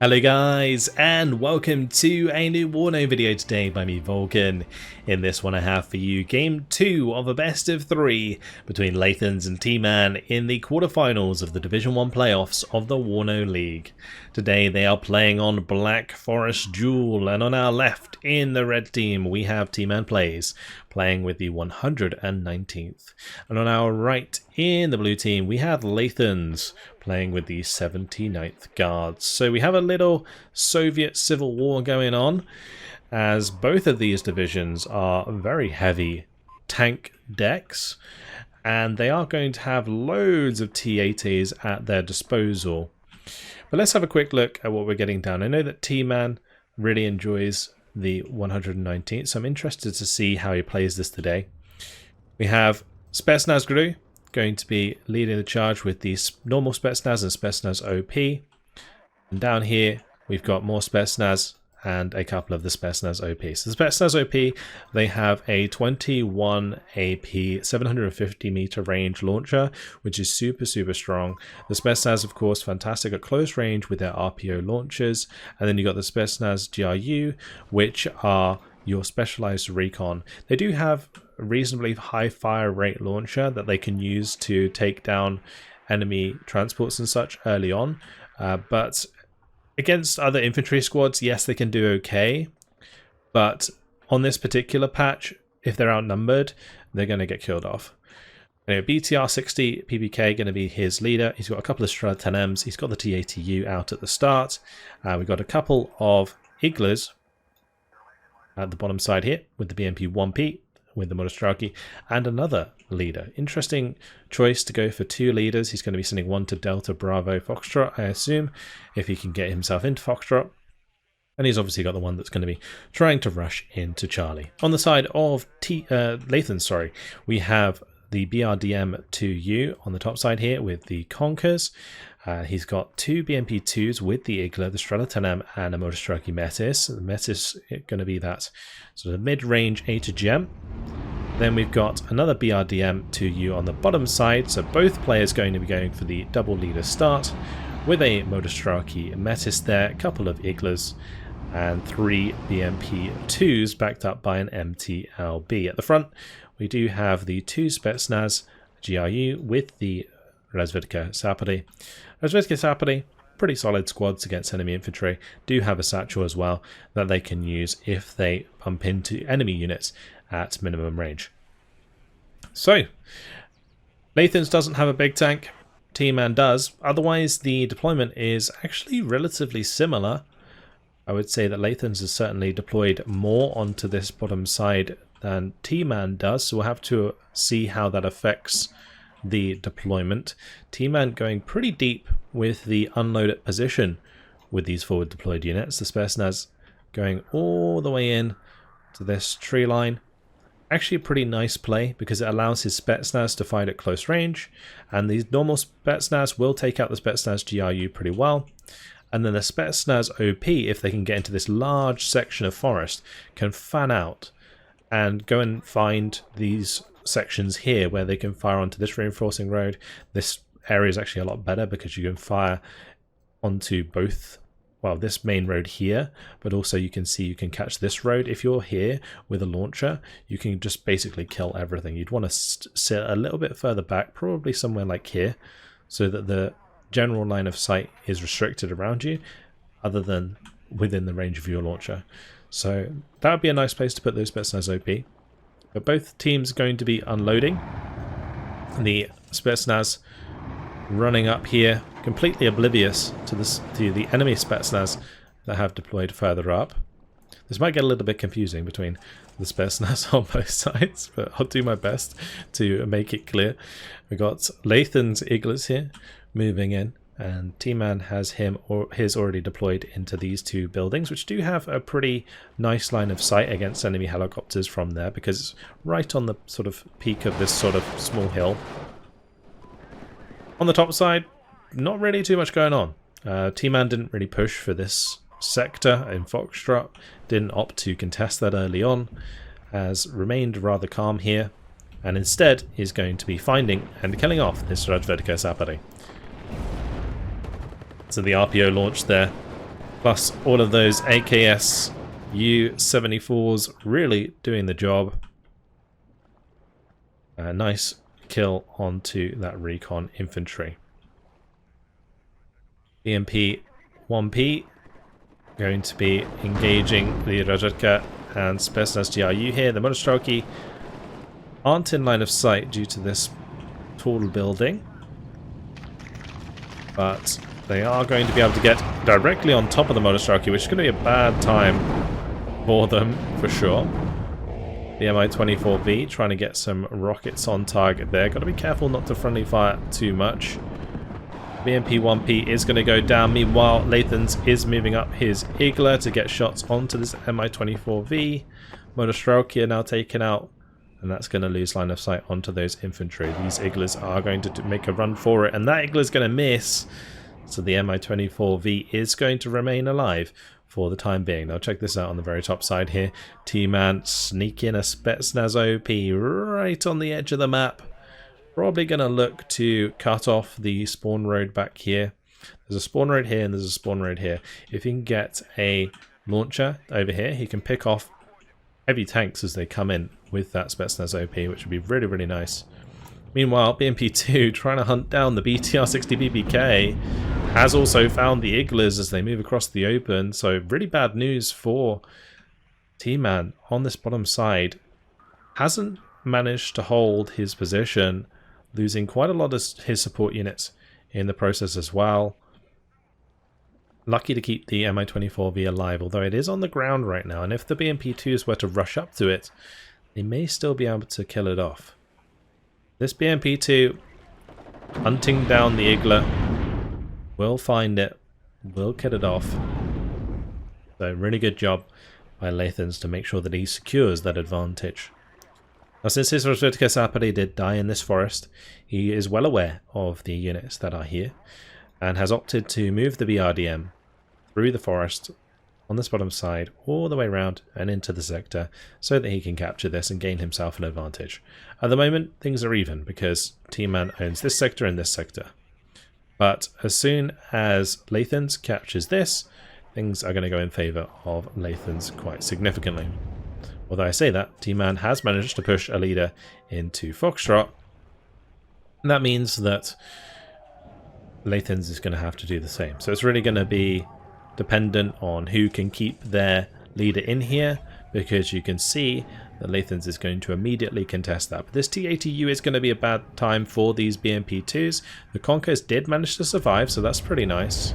Hello guys, and welcome to a new Warno video today by me, Vulcan. In this one I have for you Game 2 of a best of 3 between Lathans and Tman in the quarterfinals of the Division 1 playoffs of the WARNO League. Today they are playing on Black Forest Duel, and on our left in the red team we have Tman Plays, playing with the 119th. And on our right in the blue team we have Lathans, playing with the 79th Guards. So we have a little Soviet civil war going on, as both of these divisions are very heavy tank decks, and they are going to have loads of T-80s at their disposal. But let's have a quick look at what we're getting down. I know that Tman really enjoys the 119th, so I'm interested to see how he plays this today. We have Spetsnaz Gru going to be leading the charge with the normal Spetsnaz and Spetsnaz OP. And down here we've got more Spetsnaz and a couple of the Spetsnaz OP. So the Spetsnaz OP, they have a 21 AP 750 meter range launcher, which is super strong. The Spetsnaz, of course, fantastic at close range with their RPO launchers. And then you got the Spetsnaz GRU, which are your specialized recon. They do have a reasonably high fire rate launcher that they can use to take down enemy transports and such early on, but against other infantry squads, yes, they can do okay, but on this particular patch, if they're outnumbered, they're going to get killed off. Anyway, BTR 60 PPK going to be his leader. He's got a couple of Strela 10Ms. He's got the T-80U out at the start. We've got a couple of Iglas at the bottom side here with the BMP 1P with the Motostraki and another leader. Interesting choice to go for two leaders. He's going to be sending one to Delta Bravo Foxtrot, I assume, if he can get himself into Foxtrot. And he's obviously got the one that's going to be trying to rush into Charlie. On the side of Lathans, we have the BRDM-2U on the top side here with the Conkers. He's got two BMP-2s with the Igla, the Strela 10M, and a Motostraki Metis. The Metis is going to be that sort of mid-range A to gem. Then we've got another BRDM-2U on the bottom side, so both players going to be going for the double leader start with a Motostraki Metis there, a couple of Iglas, and three BMP-2s backed up by an MTLB. At the front, we do have the two Spetsnaz GRU with the Razvedka Sapori. Razvedka Sapori, pretty solid squads against enemy infantry, do have a satchel as well that they can use if they bump into enemy units at minimum range. So, Lathans doesn't have a big tank, Tman does. Otherwise, the deployment is actually relatively similar. I would say that Lathans has certainly deployed more onto this bottom side than Tman does, so we'll have to see how that affects the deployment. Tman going pretty deep with the unloaded position with these forward deployed units. The Spetsnaz going all the way in to this tree line. Actually a pretty nice play because it allows his Spetsnaz to fight at close range, and these normal Spetsnaz will take out the Spetsnaz GRU pretty well. And then the Spetsnaz OP, if they can get into this large section of forest, can fan out and go and find these sections here where they can fire onto this reinforcing road. This area is actually a lot better because you can fire onto both, well, this main road here, but also you can see you can catch this road. If you're here with a launcher, you can just basically kill everything. You'd want to sit a little bit further back, probably somewhere like here, so that the general line of sight is restricted around you other than within the range of your launcher. So that would be a nice place to put those Spetsnaz OP. But both teams are going to be unloading. The Spetsnaz running up here, completely oblivious to the enemy Spetsnaz that have deployed further up. This might get a little bit confusing between the Spetsnaz on both sides, but I'll do my best to make it clear. We've got Lathan's Iglas here moving in, and Tman has his already deployed into these two buildings, which do have a pretty nice line of sight against enemy helicopters from there, because it's right on the sort of peak of this sort of small hill. On the top side, not really too much going on. Tman didn't really push for this sector in Foxtrot, didn't opt to contest that early on, has remained rather calm here, and instead is going to be finding and killing off this Razvedka Sapori. So the RPO launch there Plus all of those AKS U-74s really doing the job. A nice kill onto that recon infantry. BMP 1P going to be engaging the Rajetka and Spetsnaz GRU here. The Monostroki aren't in line of sight due to this tall building, but they are going to be able to get directly on top of the Monostroki, which is going to be a bad time for them for sure. The Mi-24V trying to get some rockets on target there. Got to be careful not to friendly fire too much. BMP-1P is going to go down. Meanwhile, Lathans is moving up his Igla to get shots onto this Mi-24V. Monostroki are now taken out, and that's going to lose line of sight onto those infantry. These Iglas are going to make a run for it, and that Igla is going to miss. So the Mi-24V is going to remain alive for the time being. Now check this out on the very top side here. Tman sneaking a Spetsnaz OP right on the edge of the map. Probably going to look to cut off the spawn road back here. There's a spawn road here and there's a spawn road here. If he can get a launcher over here, he can pick off heavy tanks as they come in with that Spetsnaz OP, which would be really, really nice. Meanwhile, BMP-2 trying to hunt down the BTR-60 BBK has also found the Iglas as they move across the open. So really bad news for Tman on this bottom side. Hasn't managed to hold his position, losing quite a lot of his support units in the process as well. Lucky to keep the Mi-24V alive, although it is on the ground right now, and if the BMP-2s were to rush up to it, they may still be able to kill it off. This BMP-2 hunting down the Igla will find it, will kill it off. So really good job by Lathans to make sure that he secures that advantage. Now, since his Rajetka Sapari did die in this forest, he is well aware of the units that are here and has opted to move the BRDM through the forest on this bottom side all the way around and into the sector so that he can capture this and gain himself an advantage. At the moment, things are even because Tman owns this sector and this sector. But as soon as Lathans captures this, things are going to go in favour of Lathans quite significantly. Although I say that, Tman has managed to push a leader into Foxtrot, and that means that Lathans is going to have to do the same. So it's really going to be dependent on who can keep their leader in here, because you can see that Lathans is going to immediately contest that. But this T-80U is going to be a bad time for these BMP-2s. The Conkers did manage to survive, so that's pretty nice.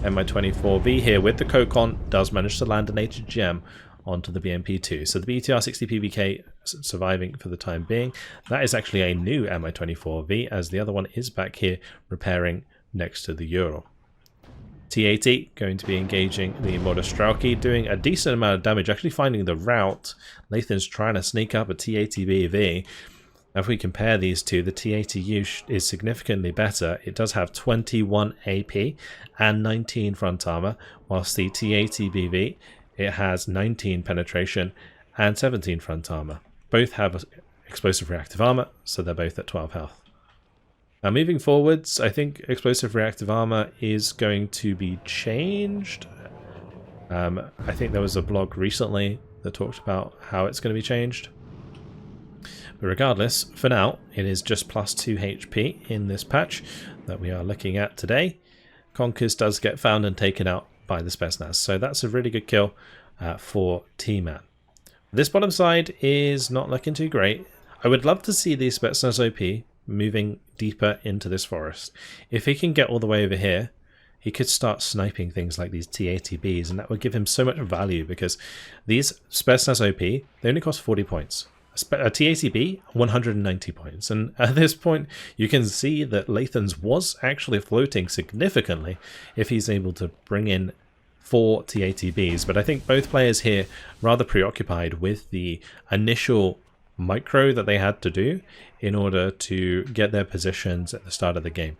Mi-24V here with the Kokon does manage to land an HGM onto the BMP-2. So the BTR-60 PBK surviving for the time being. That is actually a new Mi-24V, as the other one is back here repairing next to the Ural. T-80 going to be engaging the Monostroki, doing a decent amount of damage, actually finding the route. Lathan's trying to sneak up a T-80 BV. If we compare these two, the T-80U is significantly better. It does have 21 AP and 19 front armor, whilst the T-80 BV, it has 19 penetration and 17 front armor. Both have explosive reactive armor, so they're both at 12 health. Now moving forwards, I think explosive reactive armor is going to be changed. I think there was a blog recently that talked about how it's going to be changed. But regardless, for now, it is just plus 2 HP in this patch that we are looking at today. Conkers does get found and taken out by the Spetsnaz, so that's a really good kill for Tman. This bottom side is not looking too great. I would love to see the Spetsnaz OP moving deeper into this forest. If he can get all the way over here, he could start sniping things like these T-80Bs, and that would give him so much value, because these Spetsnaz OP, they only cost 40 points. A T-80B, 190 points. And at this point, you can see that Lathans was actually floating significantly if he's able to bring in 4 T-80Bs. But I think both players here rather preoccupied with the initial micro that they had to do in order to get their positions at the start of the game.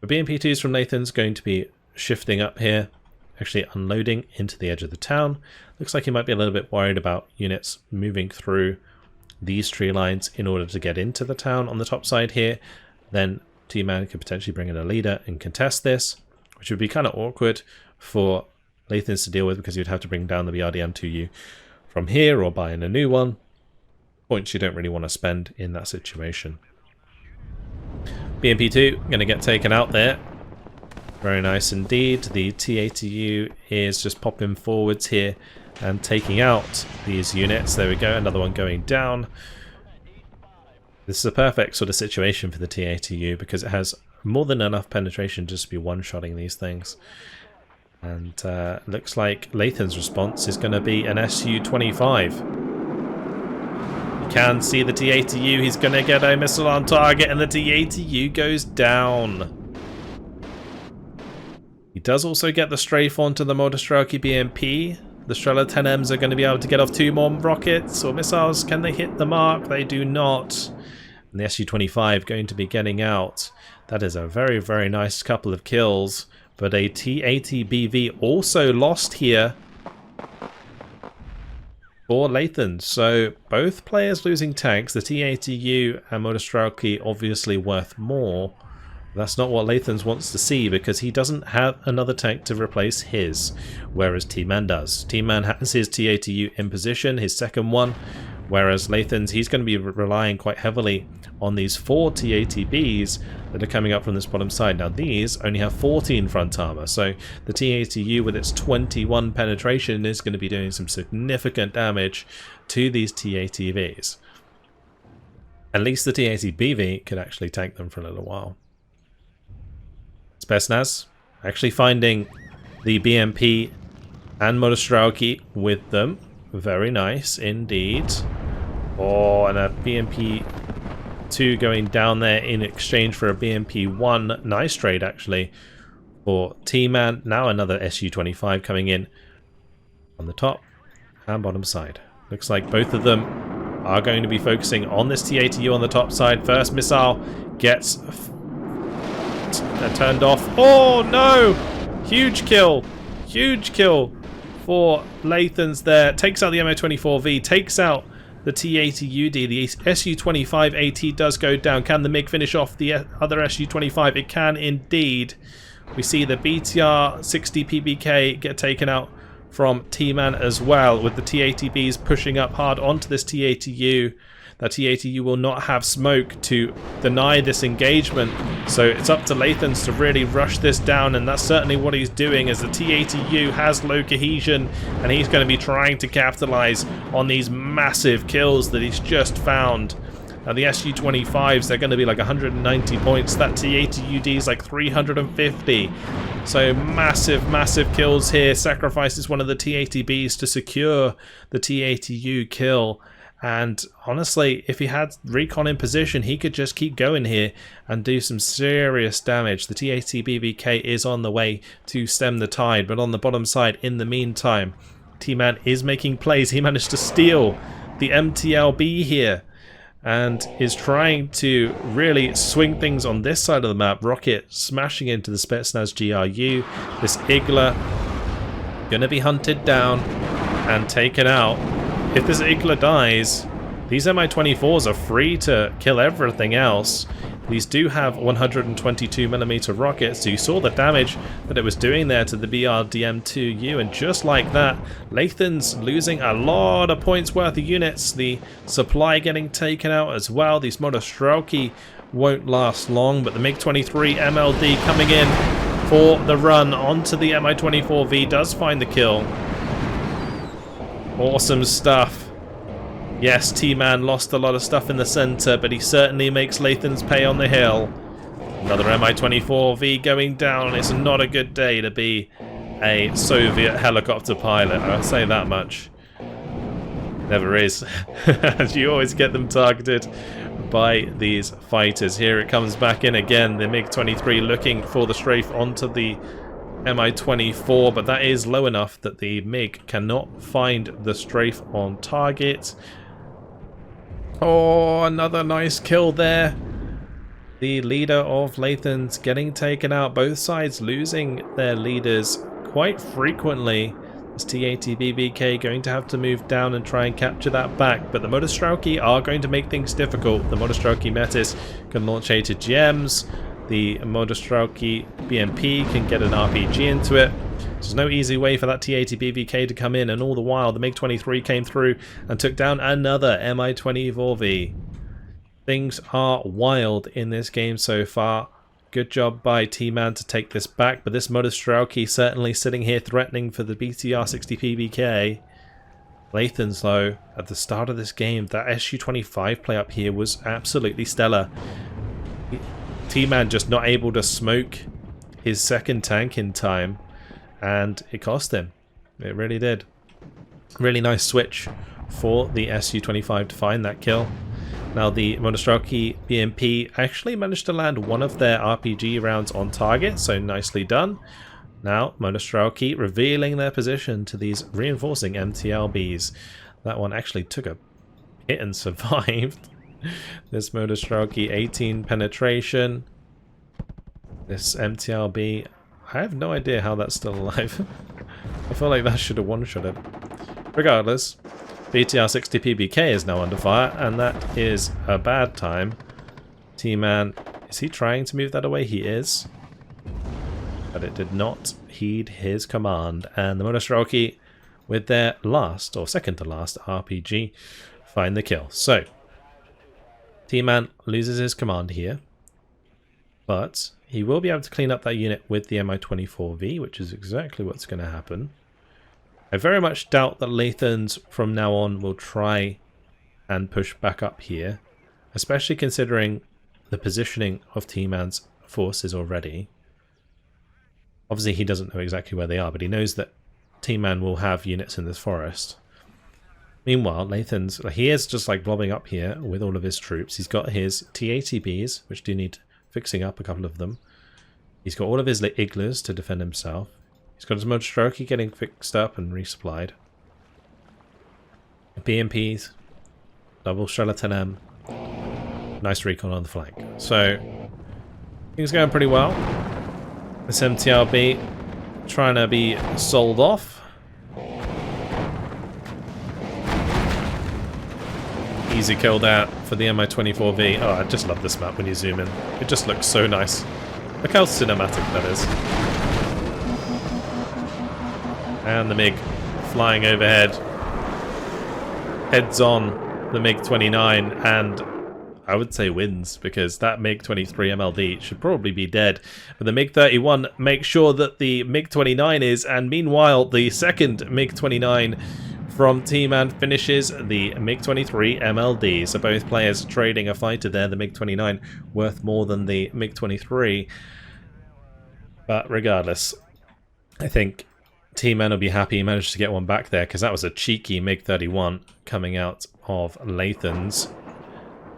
The BMP-2s from Lathans going to be shifting up here, actually unloading into the edge of the town. Looks like he might be a little bit worried about units moving through these tree lines in order to get into the town on the top side here. Then Tman could potentially bring in a leader and contest this, which would be kind of awkward for Lathans to deal with, because you'd have to bring down the BRDM to you from here or buy in a new one. Points you don't really want to spend in that situation. BMP2 going to get taken out there. Very nice indeed. The T-80U is just popping forwards here and taking out these units. There we go, another one going down. This is a perfect sort of situation for the T-80U because it has more than enough penetration just to be one-shotting these things. And looks like Lathan's response is going to be an Su-25. You can see the T-80U. He's going to get a missile on target and the T-80U goes down. He does also get the strafe onto the Motostrelki BMP. The Strela 10Ms are going to be able to get off 2 more rockets or missiles. Can they hit the mark? They do not. And the Su-25 going to be getting out. That is a very, very nice couple of kills. But a T-80BV also lost here for Lathans. So both players losing tanks. The T-80U and Motostrelki obviously worth more. That's not what Lathans wants to see because he doesn't have another tank to replace his, whereas Tman does. Tman has his T-80U in position, his second one, whereas Lathans, he's going to be relying quite heavily on these 4 T-80Bs that are coming up from this bottom side. Now these only have 14 front armor, so the T-80U with its 21 penetration is going to be doing some significant damage to these T-80Bs. At least the T-80BV could actually tank them for a little while. Spetsnaz actually finding the BMP and Motostrelki with them. Very nice indeed. Oh, and a BMP2 going down there in exchange for a BMP1. Nice trade actually for Tman. Now another Su-25 coming in on the top and bottom side. Looks like both of them are going to be focusing on this T-80U on the top side. First missile gets turned off. Oh no! Huge kill for Lathans there. Takes out the MO-24V, takes out the T-80UD. The Su-25 AT does go down. Can the MiG finish off the other Su-25? It can indeed. We see the BTR-60 PBK get taken out from Tman as well, with the T-80Bs pushing up hard onto this T-80U. That T-80U will not have smoke to deny this engagement, so it's up to Lathans to really rush this down, and that's certainly what he's doing, as the T-80U has low cohesion and he's going to be trying to capitalize on these massive kills that he's just found. Now the Su-25s, they're going to be like 190 points. That T-80UD is like 350. So massive kills here. Sacrifices one of the T-80Bs to secure the T-80U kill. And honestly, if he had recon in position, he could just keep going here and do some serious damage. The T-80BBK is on the way to stem the tide, but on the bottom side, in the meantime, Tman is making plays. He managed to steal the MTLB here and is trying to really swing things on this side of the map. Rocket smashing into the Spetsnaz GRU. This Igla gonna be hunted down and taken out. If this Igla dies, these Mi-24s are free to kill everything else. These do have 122mm rockets, so you saw the damage that it was doing there to the BRDM-2U, and just like that, Lathan's losing a lot of points worth of units. The supply getting taken out as well. These Motostrelki won't last long, but the MiG-23 MLD coming in for the run onto the Mi-24V does find the kill. Awesome stuff. Yes, Tman lost a lot of stuff in the center, but he certainly makes Lathans pay on the hill. Another Mi-24V going down. It's not a good day to be a Soviet helicopter pilot, I'll say that much. Never is. You always get them targeted by these fighters. Here it comes back in again. The MiG-23 looking for the strafe onto the Mi-24, but that is low enough that the MiG cannot find the strafe on target. Oh, another nice kill there. The leader of Lathans getting taken out. Both sides losing their leaders quite frequently. This T-80BBK going to have to move down and try and capture that back, but the Motostrelki are going to make things difficult. The Motostrelki Metis can launch HGMs. The Motostrelki BMP can get an RPG into it. There's no easy way for that T-80 BVK to come in, and all the while the MiG-23 came through and took down another Mi-24V. Things are wild in this game so far. Good job by Tman to take this back, but this Motostrelki certainly sitting here threatening for the BTR-60 PVK. Lathans, though, at the start of this game, that Su-25 play up here was absolutely stellar. Tman just not able to smoke his second tank in time, and it cost him. It really did. Really nice switch for the Su-25 to find that kill. Now the Motostrelki BMP actually managed to land one of their RPG rounds on target, so nicely done. Now Motostrelki revealing their position to these reinforcing MTLBs. That one actually took a hit and survived. This Motostrelki 18 penetration. This MTLB, I have no idea how that's still alive. I feel like that should have one-shotted. Regardless, BTR-60 PBK is now under fire, and that is a bad time. Tman, is he trying to move that away? He is. But it did not heed his command, and the Motostrelki, with their last, or second to last, RPG, find the kill. So, Tman loses his command here, but he will be able to clean up that unit with the Mi-24V, which is exactly what's going to happen. I very much doubt that Lathans from now on will try and push back up here, especially considering the positioning of Tman's forces already. Obviously he doesn't know exactly where they are, but he knows that Tman will have units in this forest. Meanwhile, Lathans, he is just like blobbing up here with all of his troops. He's got his T-80Bs, which do need fixing up, a couple of them. He's got all of his igloos to defend himself. He's got his Motostrelki getting fixed up and resupplied. BMPs, double Tman, nice recon on the flank. So, things going pretty well. This MTLB trying to be sold off. Easy kill that for the Mi-24V. Oh, I just love this map when you zoom in. It just looks so nice. Look how cinematic that is. And the MiG flying overhead. Heads on the MiG-29, and I would say wins, because that MiG-23 MLD should probably be dead. But the MiG-31 makes sure that the MiG-29 is, and meanwhile the second MiG-29 from Tman finishes the MiG-23 MLD. So both players trading a fighter there, the MiG-29 worth more than the MiG-23. But regardless, I think Tman will be happy he managed to get one back there, because that was a cheeky MiG-31 coming out of Lathans.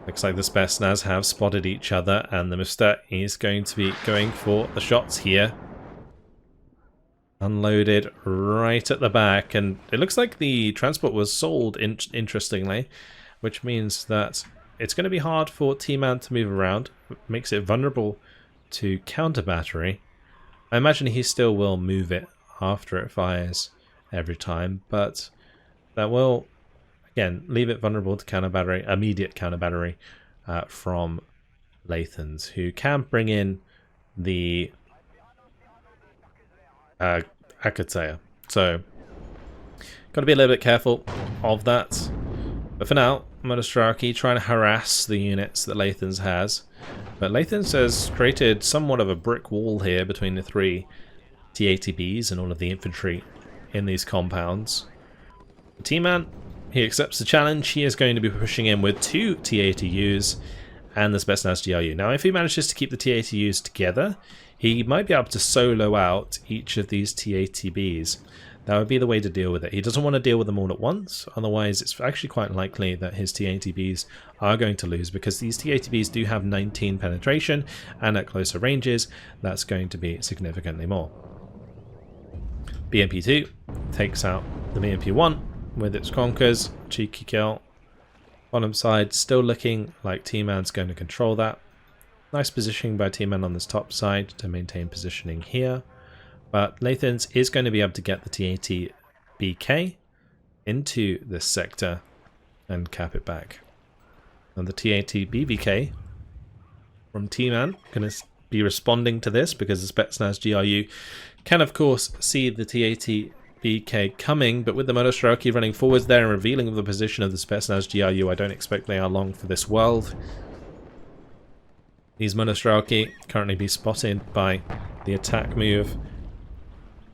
Looks like the Spetsnaz have spotted each other, and the Mr. is going to be going for the shots here. Unloaded right at the back, and it looks like the transport was sold, interestingly, which means that it's going to be hard for Tman to move around. It makes it vulnerable to counter battery. I imagine he still will move it after it fires every time, but that will, again, leave it vulnerable to counter battery, immediate counter battery from Lathans, who can bring in the Akateya. So, got to be a little bit careful of that. But for now, Motostrelki trying to harass the units that Lathans has. But Lathans has created somewhat of a brick wall here between the three T-80Bs and all of the infantry in these compounds. Tman, he accepts the challenge. He is going to be pushing in with two T-80Us and the Spetsnaz GRU. Now, if he manages to keep the T-80Us together, he might be able to solo out each of these T-80Bs. That would be the way to deal with it. He doesn't want to deal with them all at once, otherwise it's actually quite likely that his T-80Bs are going to lose, because these T-80Bs do have 19 penetration, and at closer ranges, that's going to be significantly more. BMP-2 takes out the BMP-1 with its Conkers. Cheeky kill. Bottom side, still looking like Tman's going to control that. Nice positioning by Tman on this top side to maintain positioning here. But Lathans is going to be able to get the T-80 BK into this sector and cap it back. And the T-80 BVK from Tman going to be responding to this, because the Spetsnaz GRU can of course see the T-80BK coming, but with the Monostrelki running forwards there and revealing the position of the Spetsnaz GRU, I don't expect they are long for this world. These Monostrelki currently be spotted by the attack move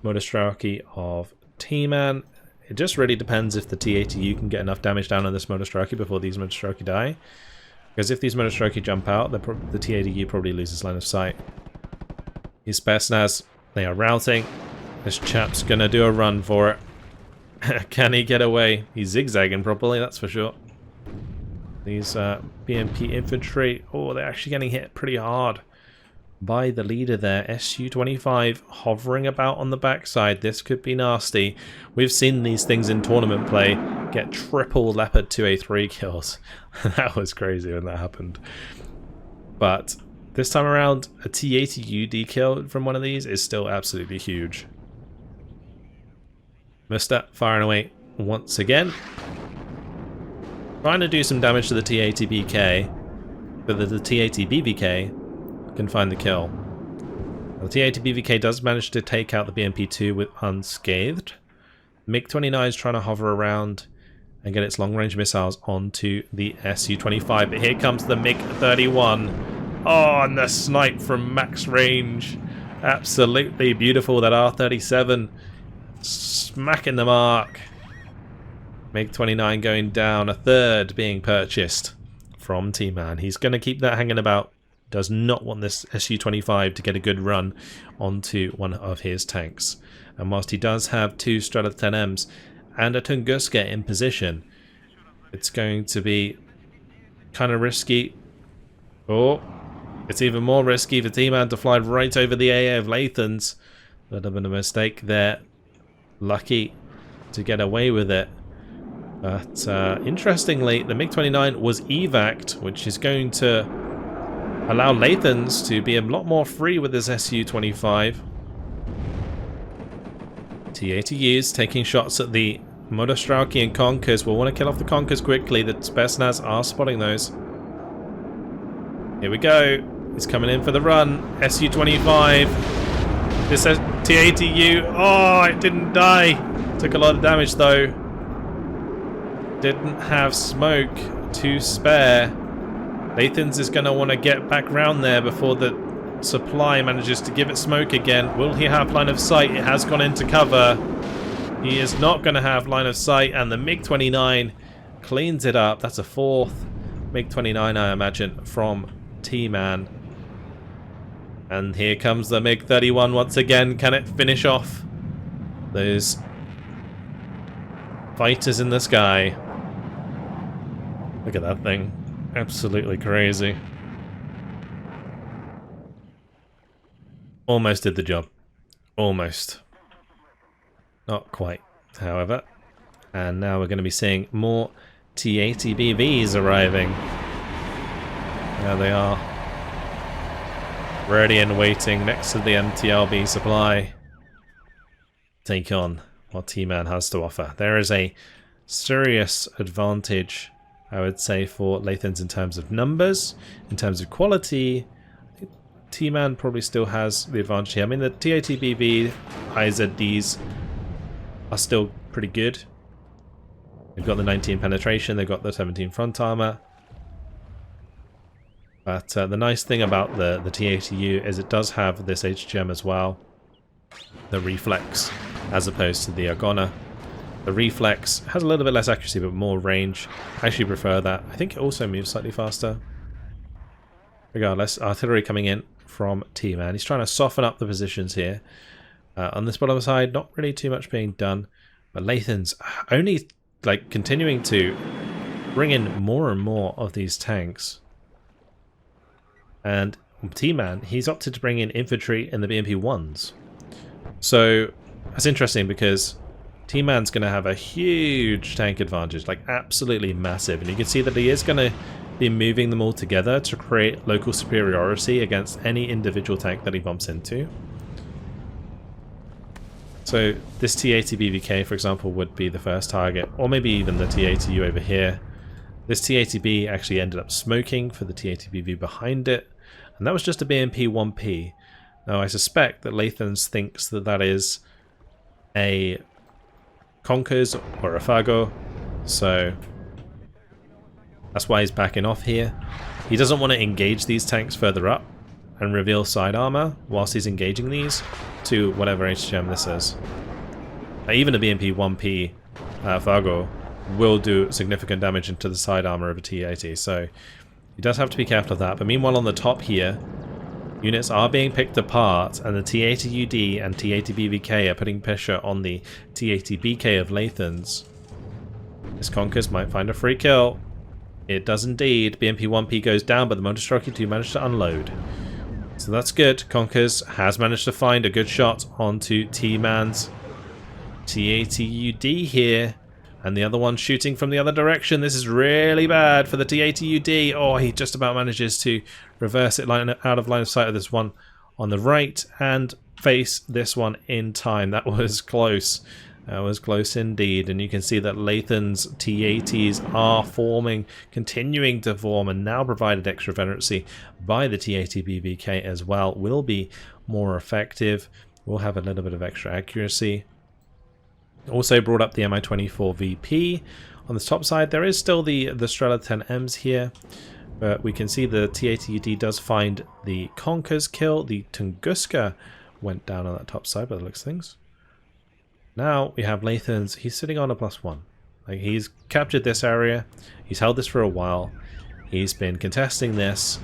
Monostrelki of Tman. It just really depends if the T-80U can get enough damage down on this Monostrelki before these Monostrelki die. Because if these Monostrelki jump out, the T-80U probably loses line of sight. These Spetsnaz, they are routing. This chap's gonna do a run for it. Can he get away? He's zigzagging properly, that's for sure. These BMP infantry, oh, they're actually getting hit pretty hard by the leader there. Su-25 hovering about on the backside. This could be nasty. We've seen these things in tournament play get triple Leopard 2A3 kills. That was crazy when that happened. But this time around, a T-80U kill from one of these is still absolutely huge. Musta firing away once again. Trying to do some damage to the T-80BK, but the T-80BVK can find the kill. The T-80BVK does manage to take out the BMP-2 with unscathed. MiG-29 is trying to hover around and get its long-range missiles onto the Su-25, but here comes the MiG-31. Oh, and the snipe from max range. Absolutely beautiful, that R-37 smacking the mark. MiG-29 going down, a third being purchased from Tman. He's going to keep that hanging about. Does not want this Su-25 to get a good run onto one of his tanks. And whilst he does have two Strela 10Ms and a Tunguska in position, it's going to be kind of risky. Oh, it's even more risky for Tman to fly right over the AA of Lathans. That would have been a mistake there. Lucky to get away with it. But interestingly, the MiG-29 was evac'd, which is going to allow Lathans to be a lot more free with his Su-25. T-80Us taking shots at the Monostrelki and Konkurs. We'll want to kill off the Konkurs quickly. The Spetsnaz are spotting those. Here we go. He's coming in for the run. Su-25. This T-80U. Oh, it didn't die. Took a lot of damage though. Didn't have smoke to spare. Lathans is going to want to get back round there before the supply manages to give it smoke again. Will he have line of sight? It has gone into cover. He is not going to have line of sight, and the MiG-29 cleans it up. That's a fourth MiG-29, I imagine, from Tman. And here comes the MiG-31 once again. Can it finish off those fighters in the sky? Look at that thing. Absolutely crazy. Almost did the job. Almost. Not quite, however. And now we're going to be seeing more T-80BVs arriving. There they are. Ready and waiting next to the MTLB supply. Take on what Tman has to offer. There is a serious advantage, I would say, for Lathans in terms of numbers. In terms of quality, Tman probably still has the advantage here. I mean, the T-80BV IZDs are still pretty good. They've got the 19 penetration, they've got the 17 front armor. But the nice thing about the T-80U is it does have this HGM as well. The reflex, as opposed to the Argona. The reflex has a little bit less accuracy but more range. I actually prefer that. I think it also moves slightly faster. Regardless, artillery coming in from Tman. He's trying to soften up the positions here. On this bottom side, not really too much being done. But Lathans only continuing to bring in more and more of these tanks. And Tman, he's opted to bring in infantry and the BMP-1s. So that's interesting because Tman's going to have a huge tank advantage, like absolutely massive. And you can see that he is going to be moving them all together to create local superiority against any individual tank that he bumps into. So this T-80BVK, for example, would be the first target, or maybe even the T-80U over here. This T-80B actually ended up smoking for the T-80BV behind it, And that was just a BMP 1P. Now I suspect that Lathans thinks that that is a Conkers or a Fargo, so that's why he's backing off here. He doesn't want to engage these tanks further up and reveal side armor whilst he's engaging these to whatever HGM this is. Even a BMP 1P Fargo will do significant damage into the side armor of a T-80, so he does have to be careful of that. But meanwhile on the top here, units are being picked apart, and the T-80UD and T-80BVK are putting pressure on the T-80BK of Lathans. This Conkers might find a free kill. It does indeed. BMP 1P goes down, but the Motostrike 2 managed to unload. So that's good. Conkers has managed to find a good shot onto Tman's T-80UD here. And the other one shooting from the other direction. This is really bad for the T-80UD. Oh, he just about manages to reverse it out of line of sight of this one on the right and face this one in time. That was close. That was close indeed. And you can see that Lathan's T-80s are forming, continuing to form, and now provided extra veterancy by the T-80BVK as well. Will be more effective. Will have a little bit of extra accuracy. Also brought up the Mi-24 VP. On the top side there is still the Strela 10Ms here, but we can see the T-80UD does find the Conkers kill. The Tunguska went down on that top side by the looks of things. Now we have Lathans. He's sitting on a +1. Like, he's captured this area, he's held this for a while, he's been contesting this,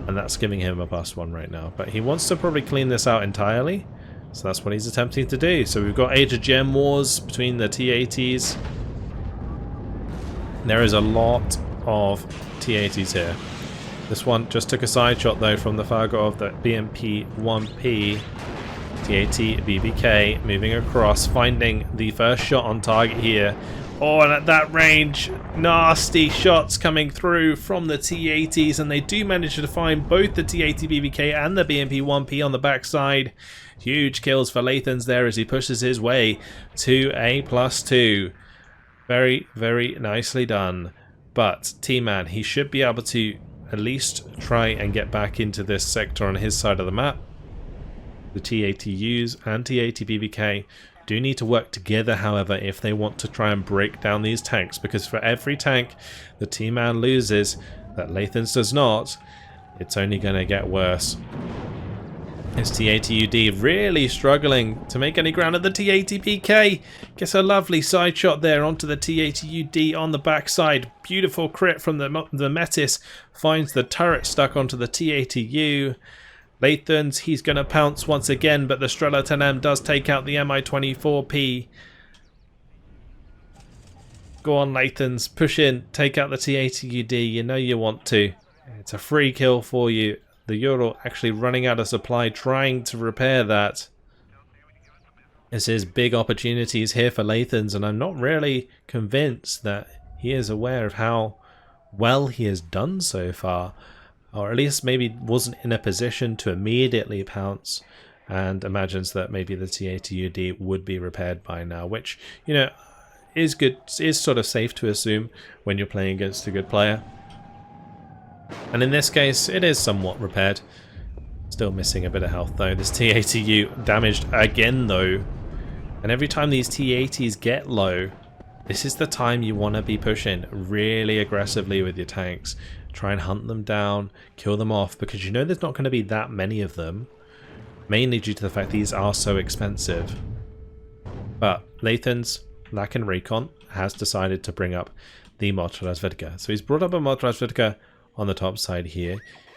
and that's giving him a +1 right now. But he wants to probably clean this out entirely. So that's what he's attempting to do. So we've got Age of Gem Wars between the T-80s. There is a lot of T-80s here. This one just took a side shot though from the Fargo of the BMP 1P. T-80 BBK moving across, finding the first shot on target here. Oh, and at that range, nasty shots coming through from the T-80s, and they do manage to find both the T-80 BBK and the BMP 1P on the backside. Huge kills for Lathans there as he pushes his way to a +2. Very, very nicely done. But Tman, he should be able to at least try and get back into this sector on his side of the map. The T-80Us and T-80 BBK do need to work together, however, if they want to try and break down these tanks, because for every tank the Tman loses that Lathans does not, it's only going to get worse. This T-80UD really struggling to make any ground, at the T-80BK gets a lovely side shot there onto the T-80UD on the backside. Beautiful crit from the Metis, finds the turret stuck onto the T-80U. Lathans, he's going to pounce once again, but the Strela 10M does take out the Mi-24P. Go on, Lathans, push in, take out the T-80UD, you know you want to. It's a free kill for you. The Euro actually running out of supply, trying to repair that. This is big opportunities here for Lathans, and I'm not really convinced that he is aware of how well he has done so far. Or at least maybe wasn't in a position to immediately pounce, and imagines that maybe the T-80UD would be repaired by now, which, you know, is good, is sort of safe to assume when you're playing against a good player. And in this case, it is somewhat repaired. Still missing a bit of health though. This T-80U damaged again though, and every time these T-80s get low, this is the time you want to be pushing really aggressively with your tanks. Try and hunt them down, kill them off, because you know there's not going to be that many of them, mainly due to the fact these are so expensive. But Lathans, lacking recon, has decided to bring up the Motorrazvedka. So he's brought up a Motorrazvedka on the top side here.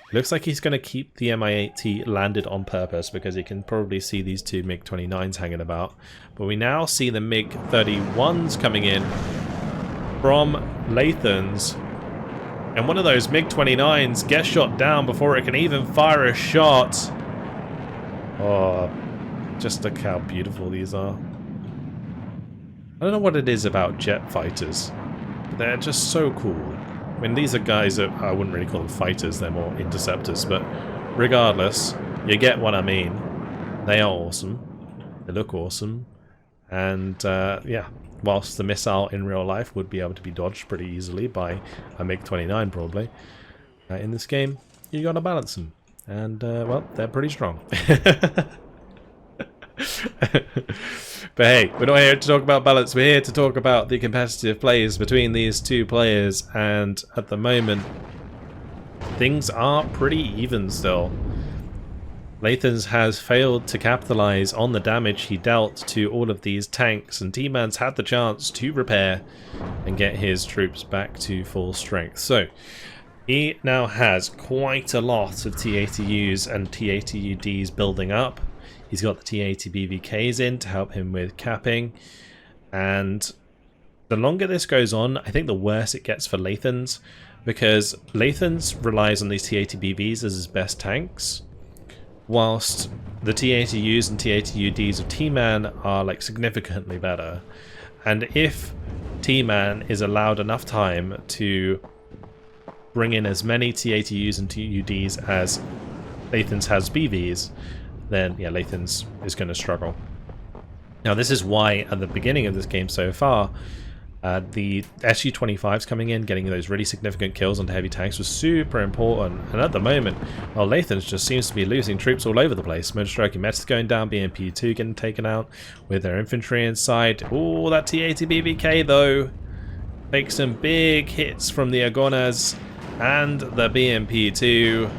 It looks like he's going to keep the Mi-80 landed on purpose, because he can probably see these two MiG-29s hanging about. But we now see the MiG-31s coming in from Lathans. And one of those MiG-29s gets shot down before it can even fire a shot. Oh, just look how beautiful these are. I don't know what it is about jet fighters, but they're just so cool. I mean, these are guys that I wouldn't really call them fighters, they're more interceptors, but regardless, you get what I mean. They are awesome. They look awesome. And yeah, whilst the missile in real life would be able to be dodged pretty easily by a MiG-29 probably, in this game, you gotta balance them. And, well, they're pretty strong. But hey, we're not here to talk about balance, we're here to talk about the competitive plays between these two players, and at the moment, things are pretty even still. Lathans has failed to capitalize on the damage he dealt to all of these tanks, and Tman's had the chance to repair and get his troops back to full strength. So, he now has quite a lot of T80Us and T80UDs building up. He's got the T80BVKs in to help him with capping, and the longer this goes on, I think the worse it gets for Lathans, because Lathans relies on these T80BVs as his best tanks, whilst the T80Us and T80UDs of Tman are like significantly better. And if Tman is allowed enough time to bring in as many T80Us and TUDs as Lathans has BVs, then yeah, Lathans is going to struggle. Now this is why at the beginning of this game so far, the SU-25s coming in, getting those really significant kills onto heavy tanks was super important. And at the moment, well, Lathans just seems to be losing troops all over the place. Motor Striking Mets going down, BMP-2 getting taken out with their infantry inside. Oh, that T80BVK though takes some big hits from the Agonas and the BMP-2.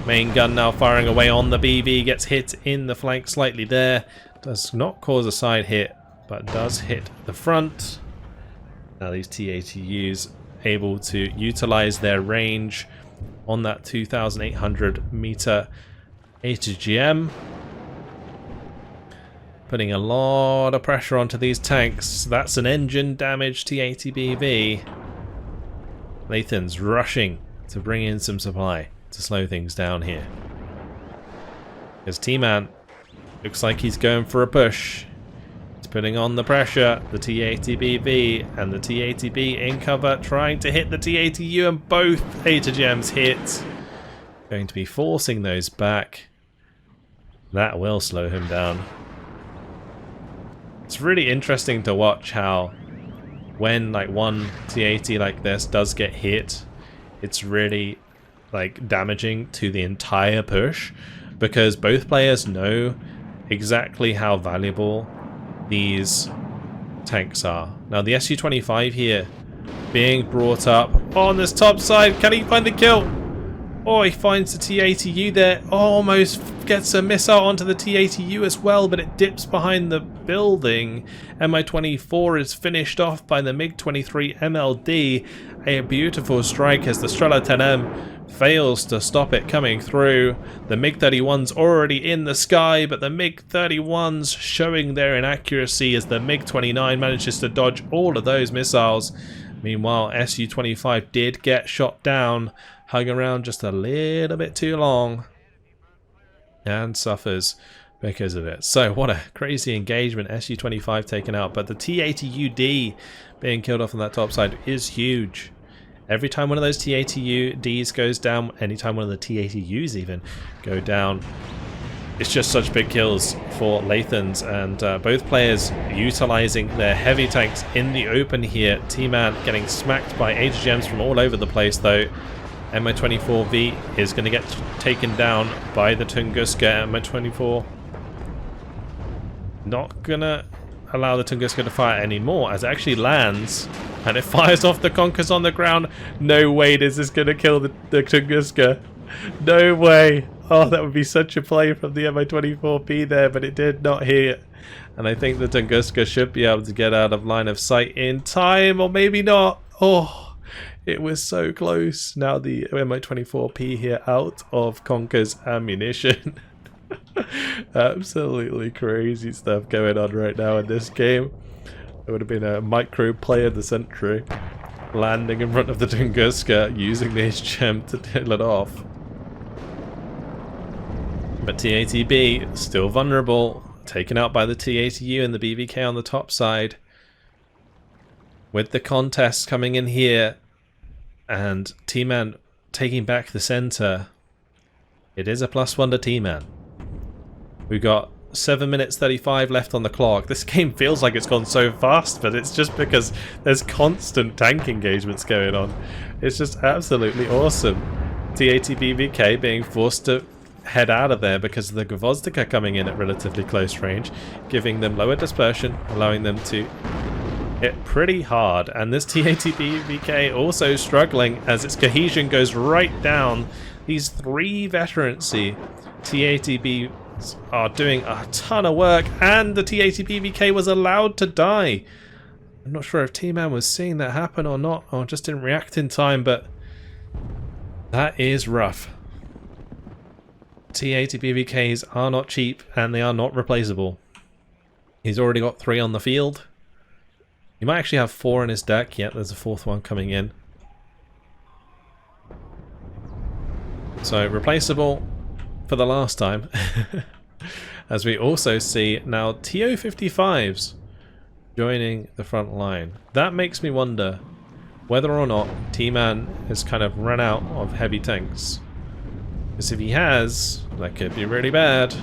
Main gun now firing away on the BV, gets hit in the flank slightly there. Does not cause a side hit, but does hit the front. Now these T80Us able to utilize their range on that 2,800 meter HGM. Putting a lot of pressure onto these tanks. That's an engine damaged T80BV. Lathans rushing to bring in some supply to slow things down here. Because Tman looks like he's going for a push. He's putting on the pressure. The T80BV and the T80B in cover, trying to hit the T80U, and both HGMs hit. Going to be forcing those back. That will slow him down. It's really interesting to watch how when like one T80 like this does get hit, it's really like damaging to the entire push, because both players know exactly how valuable these tanks are. Now the SU-25 here being brought up on this top side. Can he find the kill? Oh, he finds the T80U there. Almost gets a missile onto the T80U as well, but it dips behind the building. Mi-24 is finished off by the MiG-23 MLD. A beautiful strike as the Strela 10M fails to stop it coming through. The MiG-31's already in the sky, but the MiG-31's showing their inaccuracy as the MiG-29 manages to dodge all of those missiles. Meanwhile, SU-25 did get shot down, hung around just a little bit too long, and suffers because of it. So what a crazy engagement. SU-25 taken out, but the T80UD being killed off on that top side is huge. Every time one of those T80UDs goes down, anytime one of the T80Us even go down, it's just such big kills for Lathans, and both players utilizing their heavy tanks in the open here. Tman getting smacked by HGMs from all over the place though. Mi-24V is going to get taken down by the Tunguska. Mi-24 not going to allow the Tunguska to fire anymore, as it actually lands and it fires off the Conkers on the ground. No way is this going to kill the Tunguska. No way. Oh, that would be such a play from the Mi-24P there, but it did not hit. And I think the Tunguska should be able to get out of line of sight in time, or maybe not. Oh, it was so close. Now the Mi-24P here out of Conker's ammunition. Absolutely crazy stuff going on right now in this game. It would have been a micro play of the century, landing in front of the Tunguska, using the HGM to kill it off. But T80B still vulnerable, taken out by the T80U and the BVK on the top side. With the contest coming in here and Tman taking back the center, it is a +1 to Tman. We've got 7 minutes 35 left on the clock. This game feels like it's gone so fast, but it's just because there's constant tank engagements going on. It's just absolutely awesome. TATBVK being forced to head out of there because of the Gvozdika coming in at relatively close range, giving them lower dispersion, allowing them to hit pretty hard. And this TATBVK also struggling as its cohesion goes right down. These 3 veterancy TATBs are doing a ton of work, and the TATBVK was allowed to die. I'm not sure if Tman was seeing that happen or not, or just didn't react in time, but that is rough. TATBVKs are not cheap, and they are not replaceable. He's already got 3 on the field. He might actually have 4 in his deck. Yet there's a 4th one coming in. So replaceable for the last time. As we also see now TO55s joining the front line. That makes me wonder whether or not Tman has kind of run out of heavy tanks. Because if he has, that could be really bad.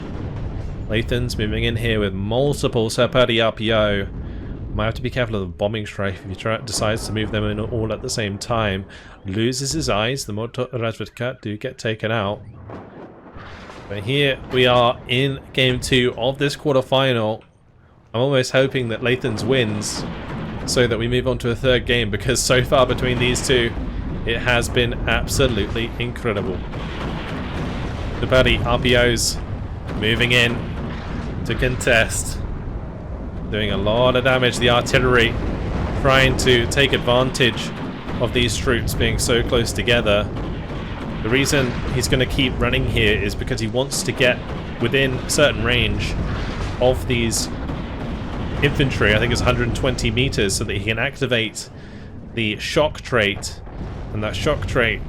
Lathans moving in here with multiple Serpadi RPO. Might have to be careful of the bombing strike if he decides to move them in all at the same time. Loses his eyes, the Motor Razvedka do get taken out. But here we are in game 2 of this quarterfinal. I'm almost hoping that Lathans wins so that we move on to a 3rd game, because so far between these two, it has been absolutely incredible. The Serpadi RPOs moving in to contest. Doing a lot of damage. The artillery trying to take advantage of these troops being so close together. The reason he's going to keep running here is because he wants to get within a certain range of these infantry. I think it's 120 meters, so that he can activate the shock trait, and that shock trait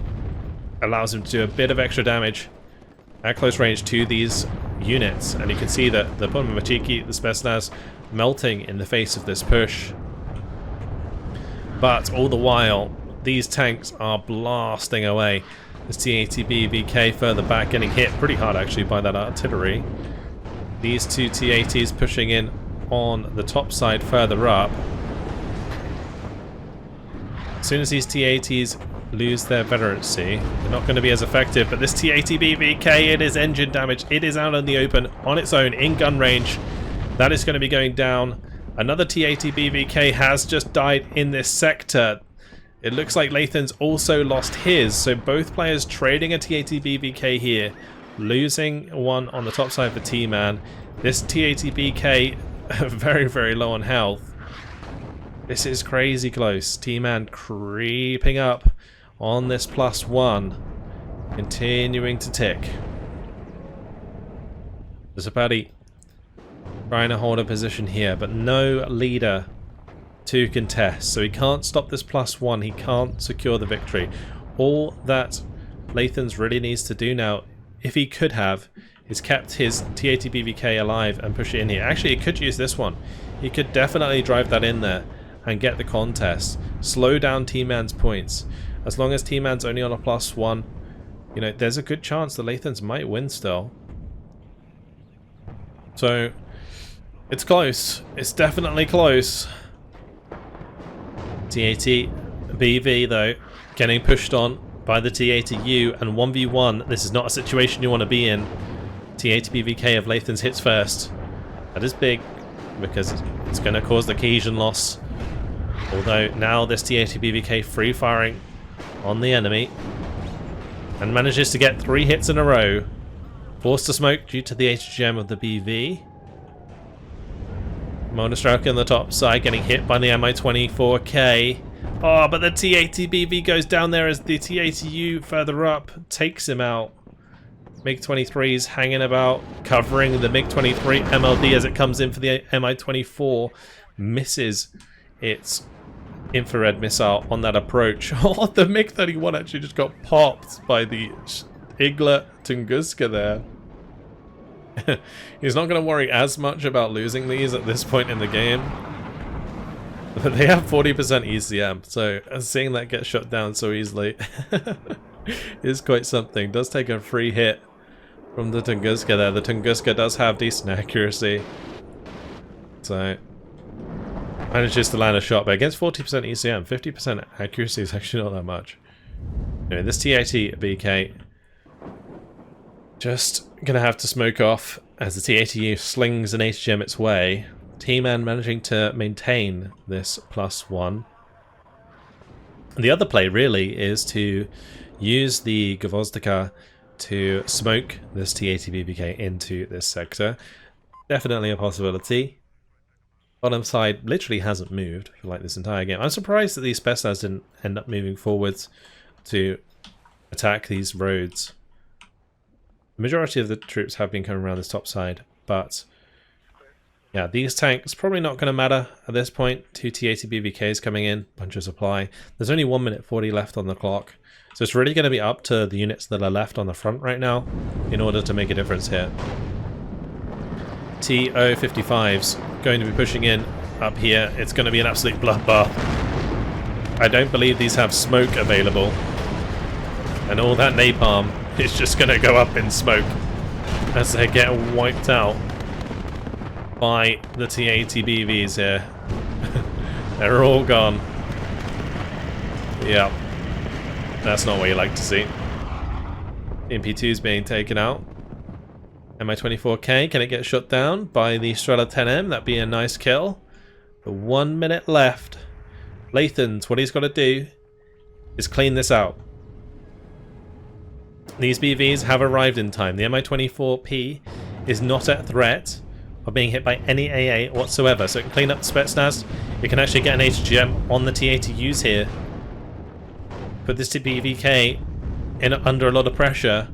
allows him to do a bit of extra damage at close range to these units. And you can see that the Pomachiki, the Spetsnaz, melting in the face of this push. But all the while, these tanks are blasting away. This TATBVK further back, getting hit pretty hard actually by that artillery. These 2 TATs pushing in on the top side further up. As soon as these TATs lose their veterancy, they're not going to be as effective. But this TATBVK, it is engine damage. It is out in the open on its own in gun range. That is going to be going down. Another TATBVK has just died in this sector. It looks like Lathans also lost his, so both players trading a TATBVK here, losing one on the top side for Tman. This TATBVK very, very low on health. This is crazy close. Tman creeping up on this +1, continuing to tick. The Serpadi trying to hold a position here, but no leader to contest, so he can't stop this +1. He can't secure the victory. All that Lathans really needs to do now, if he could have, is kept his TATBVK alive and push it in here. Actually, he could use this one. He could definitely drive that in there and get the contest. Slow down Tman's points. As long as Tman's only on a +1, you know, there's a good chance the Lathans might win still. So it's close. It's definitely close. TATBV though getting pushed on by the TATU, and 1v1. This is not a situation you want to be in. TATBVK of Lathans hits first. That is big because it's going to cause the cohesion loss. Although now this TATBVK free firing on the enemy and manages to get 3 hits in a row. Forced to smoke due to the HGM of the BV. Monostrike on the top side getting hit by the Mi-24K. Oh, but the TATBV goes down there as the TATU further up takes him out. MiG-23's hanging about, covering the MiG-23 MLD as it comes in for the Mi-24. Misses its infrared missile on that approach. Oh, the MiG-31 actually just got popped by the Igla Tunguska there. He's not going to worry as much about losing these at this point in the game. But they have 40% ECM, so seeing that get shut down so easily is quite something. Does take a free hit from the Tunguska there. The Tunguska does have decent accuracy. So manages to land a shot, but against 40% ECM, 50% accuracy is actually not that much. Anyway, this T80BK just gonna have to smoke off as the T80U slings an HGM its way. Tman managing to maintain this +1. And the other play really is to use the Gvozdika to smoke this T80BBK into this sector. Definitely a possibility. Bottom side literally hasn't moved for like this entire game. I'm surprised that these Spetsnaz didn't end up moving forwards to attack these roads. The majority of the troops have been coming around this top side, but yeah, these tanks probably not going to matter at this point. 2 T80BBKs coming in, bunch of supply. There's only 1 minute 40 left on the clock, so it's really going to be up to the units that are left on the front right now in order to make a difference here. TO55's going to be pushing in up here. It's going to be an absolute bloodbath. I don't believe these have smoke available, and all that napalm is just going to go up in smoke as they get wiped out by the T80BVs here. They're all gone. Yeah, that's not what you like to see. MP2's being taken out. Mi-24K, can it get shut down by the Strela 10M? That'd be a nice kill. But 1 minute left. Lathans, what he's got to do is clean this out. These BVs have arrived in time. The Mi-24P is not at threat of being hit by any AA whatsoever, so it can clean up the Spetsnaz. It can actually get an HGM on the T80Us here. Put this to BVK in under a lot of pressure.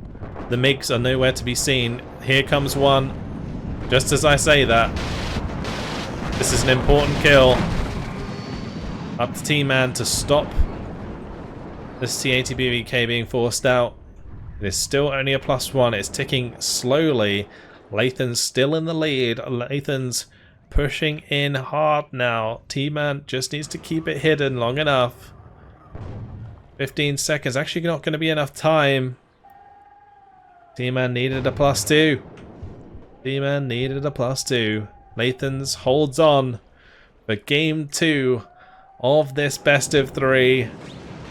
The MiGs are nowhere to be seen. Here comes one. Just as I say that. This is an important kill. Up to Tman to stop this T80BVK being forced out. It is still only a +1. It's ticking slowly. Lathans still in the lead. Lathans pushing in hard now. Tman just needs to keep it hidden long enough. 15 seconds. Actually not going to be enough time. Tman needed a +2. Tman needed a +2. Lathans holds on for game 2 of this best of 3.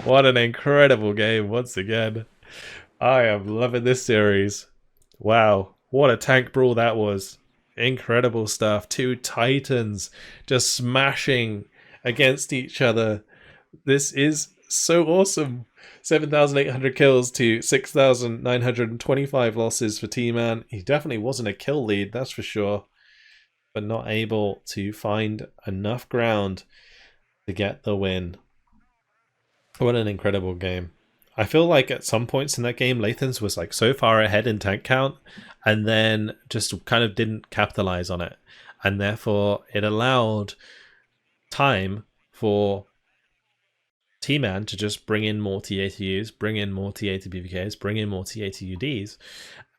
What an incredible game once again. I am loving this series. Wow, what a tank brawl that was. Incredible stuff. 2 titans just smashing against each other. This is so awesome. 7,800 kills to 6,925 losses for Tman. He definitely wasn't a kill lead, that's for sure, but not able to find enough ground to get the win. What an incredible game. I feel like at some points in that game, Lathans was like so far ahead in tank count and then just kind of didn't capitalize on it. And therefore it allowed time for Tman to just bring in more T80Us, bring in more T80BVKs, bring in more T80UDs.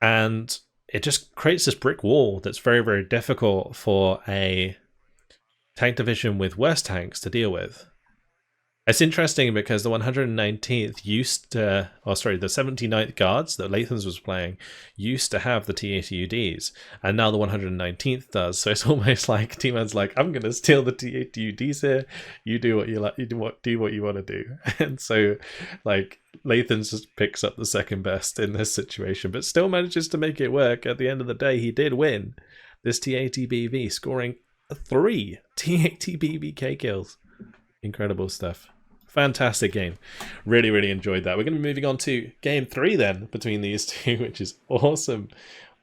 And it just creates this brick wall that's very, very difficult for a tank division with worse tanks to deal with. It's interesting because the 119th used to, the 79th Guards that Lathans was playing used to have the T80UDs, and now the 119th does. So it's almost like Tman's like, I'm going to steal the T80UDs here. You do what you like. You do what you want to do. And so, like, Lathans just picks up the second best in this situation, but still manages to make it work. At the end of the day, he did win this T80BV, scoring 3 T80BVK kills. Incredible stuff. Fantastic game. Really, really enjoyed that. We're going to be moving on to game 3 then between these two, which is awesome.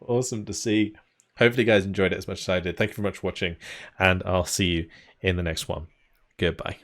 Awesome to see. Hopefully you guys enjoyed it as much as I did. Thank you very much for watching, and I'll see you in the next one. Goodbye.